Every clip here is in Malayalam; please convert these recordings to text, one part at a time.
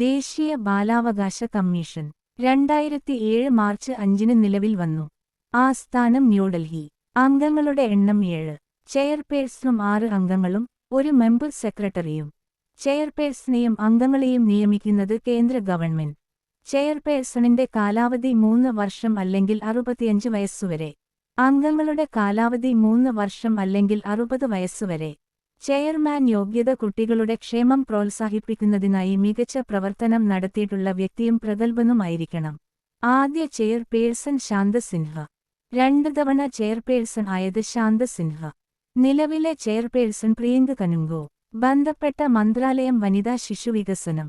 ദേശീയ ബാലാവകാശ കമ്മീഷൻ 2007 മാർച്ച് 5 നിലവിൽ വന്നു. ആസ്ഥാനം ന്യൂഡൽഹി. അംഗങ്ങളുടെ എണ്ണം 7. ചെയർപേഴ്സണും 6 അംഗങ്ങളും 1 മെമ്പർ സെക്രട്ടറിയും. ചെയർപേഴ്സണെയും അംഗങ്ങളെയും നിയമിക്കുന്നത് കേന്ദ്ര ഗവൺമെന്റ്. ചെയർപേഴ്സണിന്റെ കാലാവധി 3 വർഷം അല്ലെങ്കിൽ 65 വയസ്സുവരെ. അംഗങ്ങളുടെ കാലാവധി 3 വർഷം അല്ലെങ്കിൽ 60 വയസ്സുവരെ. ചെയർമാൻ യോഗ്യത കുട്ടികളുടെ ക്ഷേമം പ്രോത്സാഹിപ്പിക്കുന്നതിനായി മികച്ച പ്രവർത്തനം നടത്തിയിട്ടുള്ള വ്യക്തിയും പ്രഗത്ഭനുമായിരിക്കണം. ആദ്യ ചെയർപേഴ്സൺ ശാന്ത സിൻഹ. 2 തവണ ചെയർപേഴ്സൺ ആയത് ശാന്ത സിൻഹ. നിലവിലെ ചെയർപേഴ്സൺ പ്രിയങ്ക കനുങ്കോ. ബന്ധപ്പെട്ട മന്ത്രാലയം വനിതാ ശിശുവികസനം.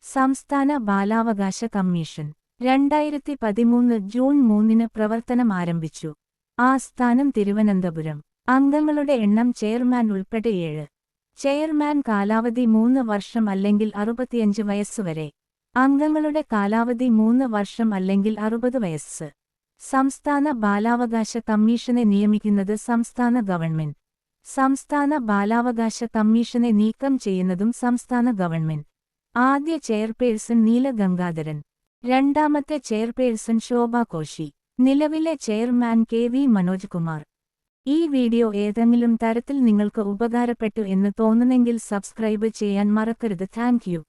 സംസ്ഥാന ബാലാവകാശ കമ്മീഷൻ 2013 ജൂൺ 3 പ്രവർത്തനം ആരംഭിച്ചു. ആസ്ഥാനം തിരുവനന്തപുരം. അംഗങ്ങളുടെ എണ്ണം ചെയർമാൻ ഉൾപ്പെടെ 7. ചെയർമാൻ കാലാവധി 3 വർഷം അല്ലെങ്കിൽ 65 വയസ്സുവരെ. അംഗങ്ങളുടെ കാലാവധി 3 വർഷം അല്ലെങ്കിൽ 60 വയസ്സ്. സംസ്ഥാന ബാലാവകാശ കമ്മീഷനെ നിയമിക്കുന്നത് സംസ്ഥാന ഗവൺമെന്റ്. സംസ്ഥാന ബാലാവകാശ കമ്മീഷനെ നീക്കം ചെയ്യുന്നതും സംസ്ഥാന ഗവൺമെന്റ്. ആദ്യ ചെയർപേഴ്സൺ നീല ഗംഗാധരൻ. രണ്ടാമത്തെ ചെയർപേഴ്സൺ ശോഭ കോശി. നിലവിലെ ചെയർമാൻ കെ.വി. മനോജ് കുമാർ. ഈ വീഡിയോ ഏതെങ്കിലും തരത്തിൽ നിങ്ങൾക്ക് ഉപകാരപ്പെട്ടു എന്ന് തോന്നുന്നെങ്കിൽ സബ്സ്ക്രൈബ് ചെയ്യാൻ മറക്കരുത്. Thank you.